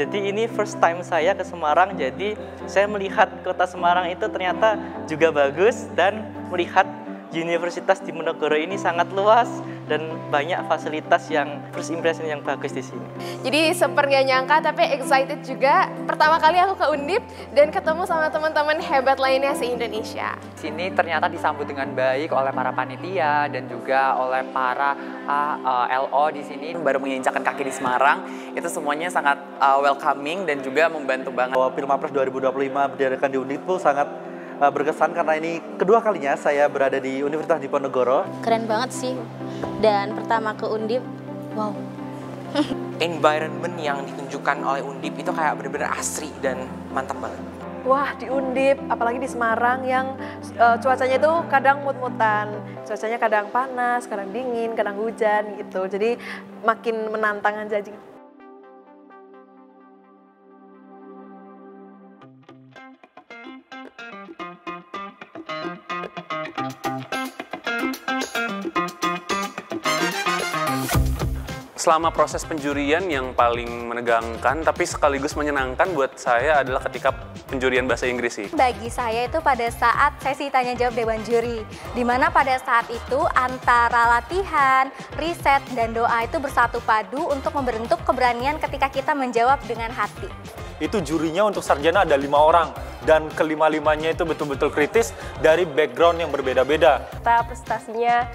Jadi ini first time saya ke Semarang, jadi saya melihat kota Semarang itu ternyata juga bagus dan melihat Universitas Diponegoro ini sangat luas dan banyak fasilitas yang first impression yang bagus di sini. Jadi seperti nggak nyangka tapi excited juga. Pertama kali aku ke Undip dan ketemu sama teman-teman hebat lainnya se-Indonesia. Sini ternyata disambut dengan baik oleh para panitia dan juga oleh para LO di sini. Baru menginjakkan kaki di Semarang, itu semuanya sangat welcoming dan juga membantu banget. Pilmapres 2025 berdirikan di Undip itu sangat berkesan karena ini kedua kalinya saya berada di Universitas Diponegoro. Keren banget sih. Dan pertama ke Undip, wow. Environment yang ditunjukkan oleh Undip itu kayak bener-bener asri dan mantap banget. Wah, di Undip, apalagi di Semarang yang cuacanya itu kadang mut-mutan. Cuacanya kadang panas, kadang dingin, kadang hujan gitu. Jadi makin menantang aja. Selama proses penjurian yang paling menegangkan tapi sekaligus menyenangkan buat saya adalah ketika penjurian bahasa Inggris sih. Bagi saya itu pada saat sesi tanya jawab Dewan Juri, di mana pada saat itu antara latihan, riset, dan doa itu bersatu padu untuk membentuk keberanian ketika kita menjawab dengan hati. Itu jurinya untuk sarjana ada 5 orang dan kelima-limanya itu betul-betul kritis dari background yang berbeda-beda. Kita prestasinya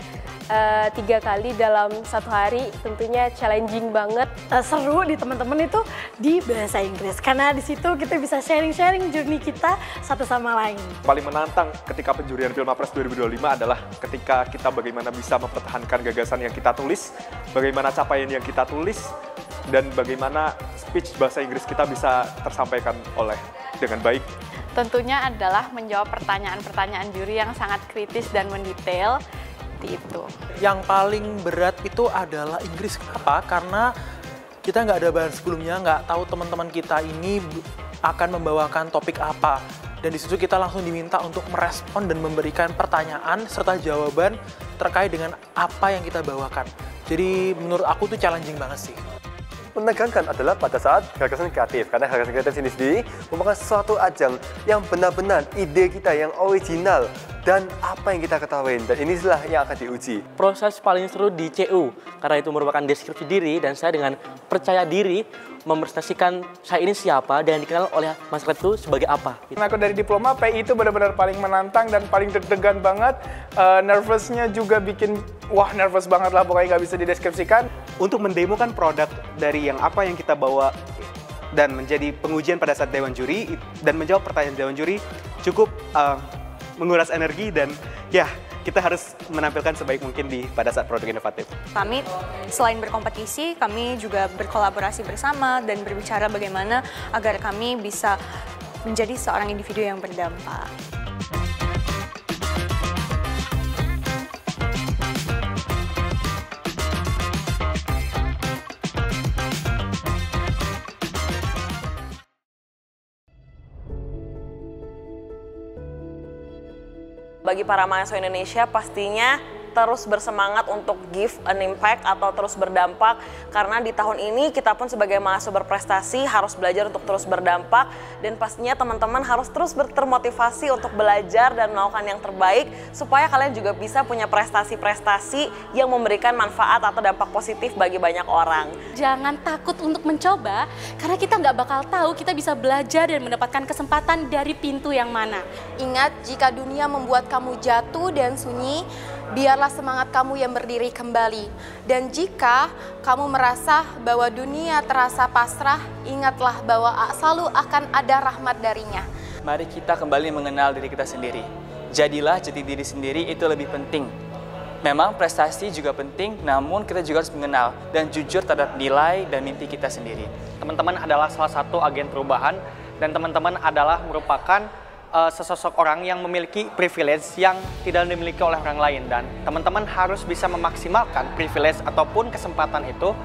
3 kali dalam 1 hari, tentunya challenging banget. Seru di teman-teman itu di bahasa Inggris, karena di situ kita bisa sharing-sharing journey kita satu sama lain. Paling menantang ketika penjurian Pilmapres 2025 adalah ketika kita bagaimana bisa mempertahankan gagasan yang kita tulis, bagaimana capaian yang kita tulis, dan bagaimana speech bahasa Inggris kita bisa tersampaikan dengan baik. Tentunya adalah menjawab pertanyaan-pertanyaan juri yang sangat kritis dan mendetail. Itu. Yang paling berat itu adalah Inggris. Kenapa? Karena kita nggak ada bahan sebelumnya, nggak tahu teman-teman kita ini akan membawakan topik apa. Dan di situ kita langsung diminta untuk merespon dan memberikan pertanyaan serta jawaban terkait dengan apa yang kita bawakan. Jadi menurut aku tuh challenging banget sih. Menegangkan adalah pada saat gagasan kreatif, karena gagasan kreatif ini sendiri merupakan suatu ajang yang benar-benar ide kita yang original dan apa yang kita ketahui, dan inilah yang akan diuji. Proses paling seru di CU karena itu merupakan deskripsi diri dan saya dengan percaya diri mempresentasikan saya ini siapa dan dikenal oleh masyarakat itu sebagai apa. Aku dari diploma, PI itu benar-benar paling menantang dan paling deg-degan banget. Nervousnya juga bikin nervous banget lah, pokoknya nggak bisa dideskripsikan. Untuk mendemokan produk dari yang apa yang kita bawa dan menjadi pengujian pada saat Dewan Juri dan menjawab pertanyaan Dewan Juri cukup menguras energi dan ya kita harus menampilkan sebaik mungkin pada saat produk inovatif. Kami selain berkompetisi, kami juga berkolaborasi bersama dan berbicara bagaimana agar kami bisa menjadi seorang individu yang berdampak. Bagi para mahasiswa Indonesia pastinya terus bersemangat untuk give an impact atau terus berdampak, karena di tahun ini kita pun sebagai mahasiswa berprestasi harus belajar untuk terus berdampak, dan pastinya teman-teman harus terus termotivasi untuk belajar dan melakukan yang terbaik supaya kalian juga bisa punya prestasi-prestasi yang memberikan manfaat atau dampak positif bagi banyak orang. Jangan takut untuk mencoba, karena kita nggak bakal tahu kita bisa belajar dan mendapatkan kesempatan dari pintu yang mana. Ingat, jika dunia membuat kamu jatuh dan sunyi, biarlah semangat kamu yang berdiri kembali. Dan jika kamu merasa bahwa dunia terasa pasrah, ingatlah bahwa selalu akan ada rahmat darinya. Mari kita kembali mengenal diri kita sendiri. Jadilah jati diri sendiri, itu lebih penting. Memang prestasi juga penting, namun kita juga harus mengenal dan jujur terhadap nilai dan mimpi kita sendiri. Teman-teman adalah salah satu agen perubahan dan teman-teman adalah merupakan sesosok orang yang memiliki privilege yang tidak dimiliki oleh orang lain, dan teman-teman harus bisa memaksimalkan privilege ataupun kesempatan itu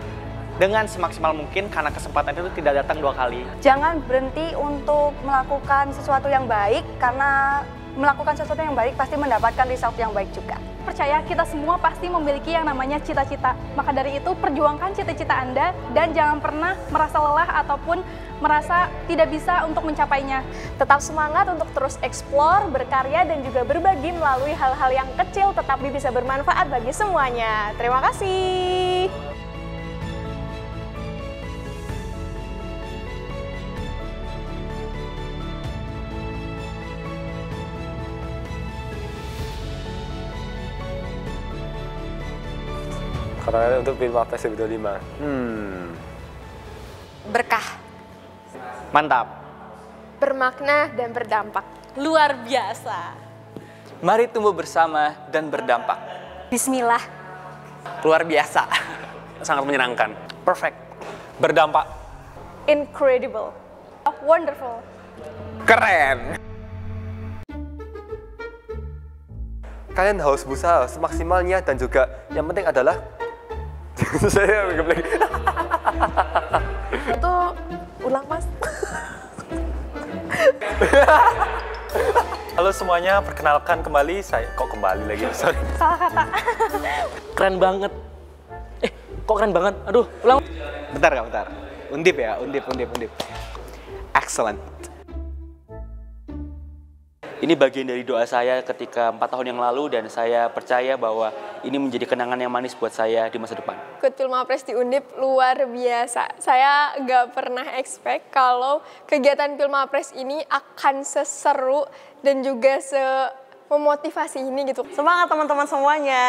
dengan semaksimal mungkin karena kesempatan itu tidak datang 2 kali. Jangan berhenti untuk melakukan sesuatu yang baik, karena melakukan sesuatu yang baik pasti mendapatkan result yang baik juga. Percaya kita semua pasti memiliki yang namanya cita-cita. Maka dari itu perjuangkan cita-cita Anda dan jangan pernah merasa lelah ataupun merasa tidak bisa untuk mencapainya. Tetap semangat untuk terus eksplor, berkarya dan juga berbagi melalui hal-hal yang kecil tetapi bisa bermanfaat bagi semuanya. Terima kasih. Karena untuk Film Mapres 2025. Berkah. Mantap. Bermakna dan berdampak. Luar biasa. Mari tumbuh bersama dan berdampak. Bismillah. Luar biasa. Sangat menyenangkan. Perfect. Berdampak. Incredible. Wonderful. Keren. Kalian harus berusaha semaksimalnya dan juga yang penting adalah saya lagi. Itu ulang Mas. Halo semuanya, perkenalkan kembali saya. Kok kembali lagi? Sorry. Salah kata. Keren banget. Kok keren banget? Aduh, ulang. Bentar Kak, bentar. Undip ya, undip. Excellent. Ini bagian dari doa saya ketika 4 tahun yang lalu dan saya percaya bahwa ini menjadi kenangan yang manis buat saya di masa depan. Ikut Film Mapres di Undip luar biasa. Saya nggak pernah expect kalau kegiatan Film Mapres ini akan seseru dan juga memotivasi ini gitu. Semangat teman-teman semuanya.